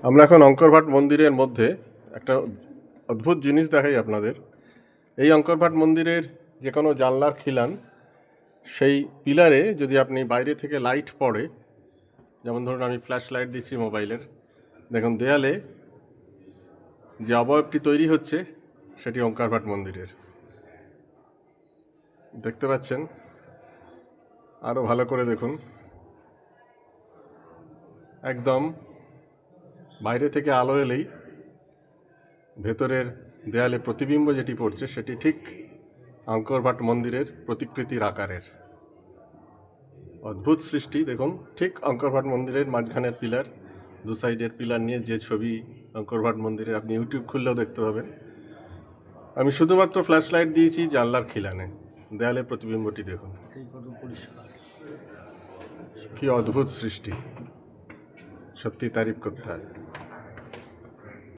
আমরা এখন অঙ্করভাট মন্দিরের মধ্যে একটা অদ্ভুত জিনিস দেখাই আপনাদের। এই অঙ্করভাট মন্দিরের যে কোনো জানলার খিলান, সেই পিলারে যদি আপনি বাইরে থেকে লাইট পড়ে, যেমন ধরুন আমি ফ্ল্যাশ লাইট দিচ্ছি মোবাইলের, দেখুন দেয়ালে যে অবয়বটি তৈরি হচ্ছে সেটি অঙ্করভাট মন্দিরের। দেখতে পাচ্ছেন? আরও ভালো করে দেখুন। একদম বাইরে থেকে আলো এলেই ভেতরের দেয়ালে প্রতিবিম্ব যেটি পড়ছে সেটি ঠিক অঙ্করভাট মন্দিরের প্রতিকৃতির আকারের। অদ্ভুত সৃষ্টি। দেখুন, ঠিক অঙ্করভাট মন্দিরের মাঝখানের পিলার, দু সাইডের পিলার নিয়ে যে ছবি অঙ্করভাট মন্দিরের, আপনি ইউটিউব খুললেও দেখতে পাবেন। আমি শুধুমাত্র ফ্ল্যাশ লাইট দিয়েছি জানলার খিলানে, দেয়ালে প্রতিবিম্বটি দেখুন। কি অদ্ভুত সৃষ্টি, সত্যি তারিফ করতে হয়।